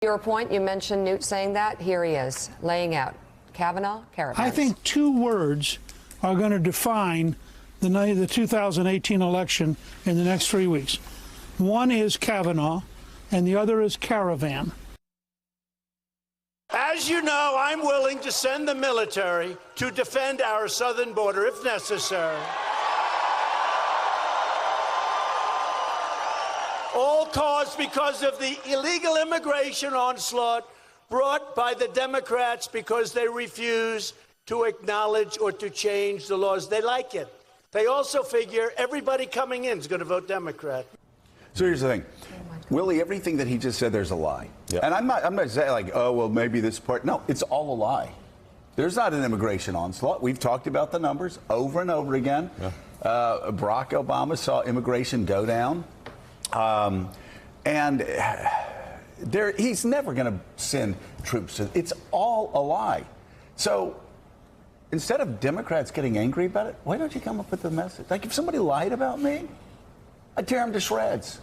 Your point, you mentioned Newt saying that. Here he is, laying out. Kavanaugh, Caravans. I think two words are going to define the night of the 2018 election in the next 3 weeks. One is Kavanaugh, and the other is caravan. As you know, I'm willing to send the military to defend our southern border if necessary. All caused because of the illegal immigration onslaught brought by the Democrats because they refuse to acknowledge or to change the laws. They like it. They also figure everybody coming in is going to vote Democrat. So here's the thing. Willie, everything that he just said, there's a lie. Yep. And I'm not saying like, oh, well, maybe this part. No, it's all a lie. There's not an immigration onslaught. We've talked about the numbers over and over again. Yeah. Barack Obama saw immigration go down. He's never going to send troops. It's all a lie. So instead of Democrats getting angry about it, why don't you come up with a message? Like if somebody lied about me, I'd tear them to shreds.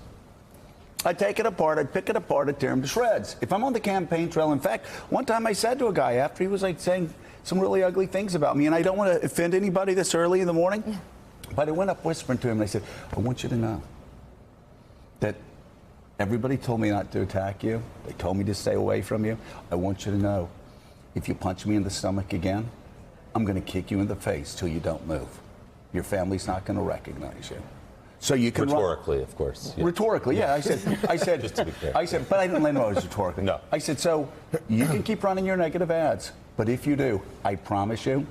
I'd take it apart, I'd pick it apart, I'd tear them to shreds. If I'm on the campaign trail, in fact, one time I said to a guy after he was like saying some really ugly things about me, and I don't want to offend anybody this early in the morning, but I went up whispering to him and I said, I want you to know that everybody told me not to attack you. They told me to stay away from you. I want you to know, if you punch me in the stomach again, I'm going to kick you in the face till you don't move. Your family's not going to recognize you. So you can rhetorically, of course. Yeah. Rhetorically, yeah. I said, Just to be clear. I said, but I didn't let him know it was rhetorically. No. I said, so you can keep running your negative ads, but if you do, I promise you,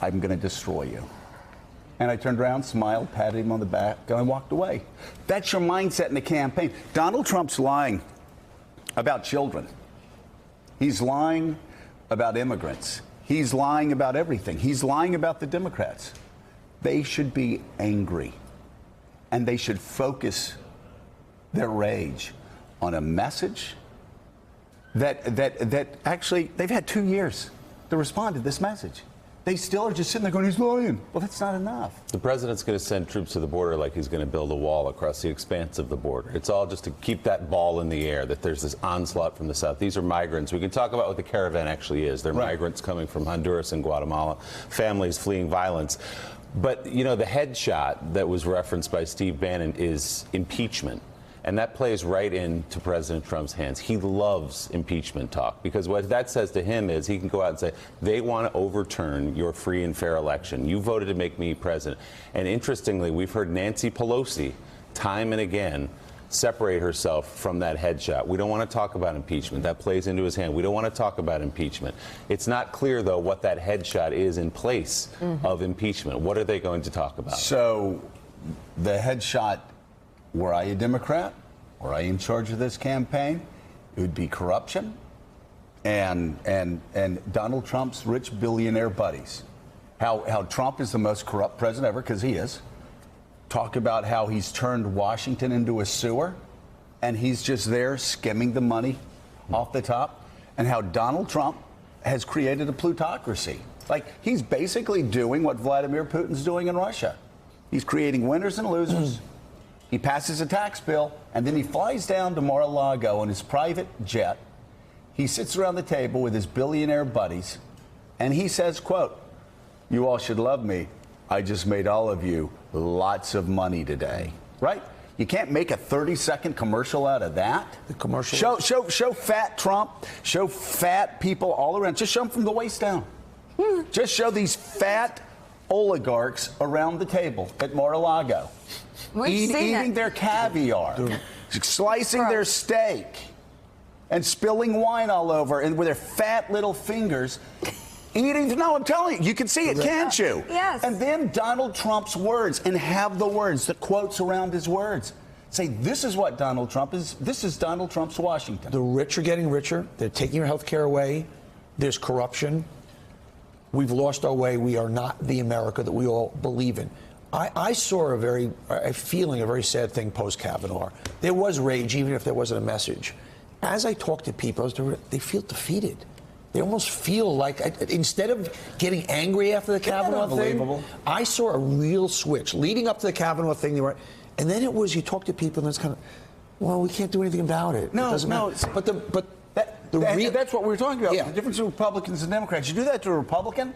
I'm going to destroy you. And I turned around, smiled, patted him on the back, and I walked away. That's your mindset in the campaign. Donald Trump's lying about children. He's lying about immigrants. He's lying about everything. He's lying about the Democrats. They should be angry. And they should focus their rage on a message that actually, they've had 2 years to respond to this message. They still are just sitting there going, he's lying. Well, that's not enough. The president's going to send troops to the border like he's going to build a wall across the expanse of the border. It's all just to keep that ball in the air, that there's this onslaught from the south. These are migrants. We can talk about what the caravan actually is. They're migrants coming from Honduras and Guatemala, families fleeing violence. But, you know, the headshot that was referenced by Steve Bannon is impeachment. And that plays right into President Trump's hands. He loves impeachment talk because what that says to him is he can go out and say, they want to overturn your free and fair election. You voted to make me president. And interestingly, we've heard Nancy Pelosi time and again separate herself from that headshot. We don't want to talk about impeachment. That plays into his hand. We don't want to talk about impeachment. It's not clear, though, what that headshot is in place of impeachment. What are they going to talk about? So the headshot, were I a Democrat, were I in charge of this campaign, it would be corruption and Donald Trump's rich billionaire buddies. How Trump is the most corrupt president ever, because he is. Talk about how he's turned Washington into a sewer and he's just there skimming the money off the top, and how Donald Trump has created a plutocracy. Like, he's basically doing what Vladimir Putin's doing in Russia. He's creating winners and losers. He passes a tax bill and then he flies down to Mar-a-Lago on his private jet. He sits around the table with his billionaire buddies and he says, quote, "You all should love me. I just made all of you lots of money today." Right? You can't make a 30-second commercial out of that. The commercial. Show fat Trump. Show fat people all around. Just show them from the waist down. Just show these fat oligarchs around the table at Mar-a-Lago, eating their caviar, slicing their steak, and spilling wine all over, and with their fat little fingers. Eating, no, I'm telling you, you can see it, can't you? Yes. And then Donald Trump's words, and have the words, the quotes around his words. Say, this is what Donald Trump is. This is Donald Trump's Washington. The rich are getting richer. They're taking your health care away. There's corruption. We've lost our way. We are not the America that we all believe in. I saw a very sad thing post-Kavanaugh. There was rage, even if there wasn't a message. As I talk to people, they feel defeated. They almost feel like, instead of getting angry after the Kavanaugh thing, I saw a real switch. Leading up to the Kavanaugh thing, and then it was, you talk to people and it's kind of, Well, we can't do anything about it. No, it doesn't no, matter. But the real, that's what we were talking about. Yeah. The difference between Republicans and Democrats. You do that to a Republican,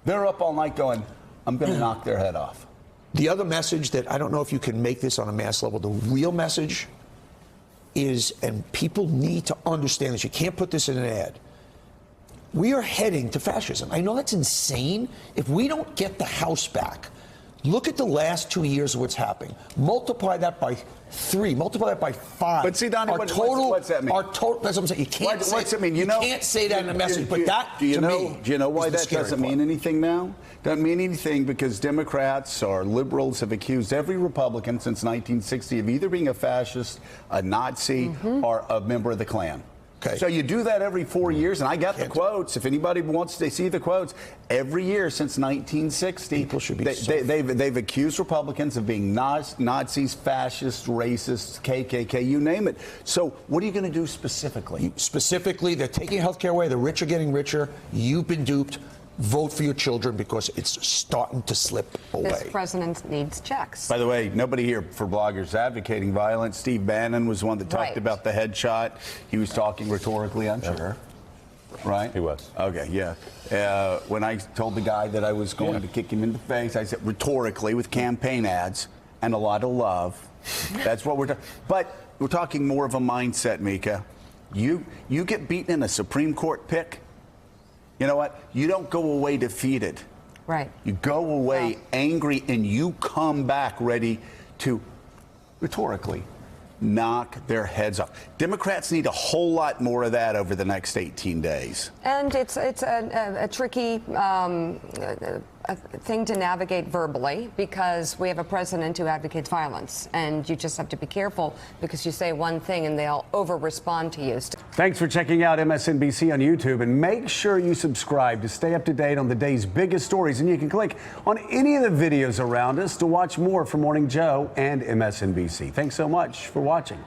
they're up all night going, I'm going to knock their head off. the other message that I don't know if you can make this on a mass level, the real message is, and people need to understand this, you can't put this in an ad. We are heading to fascism. I know that's insane. If we don't get the House back, look at the last 2 years of what's happening. Multiply that by 3. Multiply that by 5. But see, Donnie, our total, what's that mean? Our total. That's what I'm saying. You can't. What's say, it mean? You can't say that in a message. But that, do you to know? me, Do you know why is the that scary doesn't part. mean anything now? Doesn't mean anything because Democrats or liberals have accused every Republican since 1960 of either being a fascist, a Nazi, or a member of the Klan. Okay. So you do that every 4 years, and I got the quotes. If anybody wants to see the quotes, every year since 1960, People should be they've accused Republicans of being Nazis, fascists, racists, KKK, you name it. So what are you going to do specifically? Specifically, they're taking health care away. The rich are getting richer. You've been duped. Vote for your children because it's starting to slip away. This president needs checks. By the way, nobody here for bloggers advocating violence. Steve Bannon was one that talked Right. about the headshot. He was talking rhetorically, I'm sure. Right? He was. Okay, yeah. When I told the guy that I was going to kick him in the face, I said rhetorically with campaign ads and a lot of love. That's what we're talking. But we're talking more of a mindset, Mika. You get beaten in a Supreme Court pick. You know what? You don't go away defeated. Right. You go away angry and you come back ready to, rhetorically, knock their heads off. Democrats need a whole lot more of that over the next 18 days. And it's a tricky thing to navigate verbally because we have a president who advocates violence. And you just have to be careful because you say one thing and they'll over-respond to you. Thanks for checking out MSNBC on YouTube, and make sure you subscribe to stay up to date on the day's biggest stories. And you can click on any of the videos around us to watch more from Morning Joe and MSNBC. Thanks so much for watching.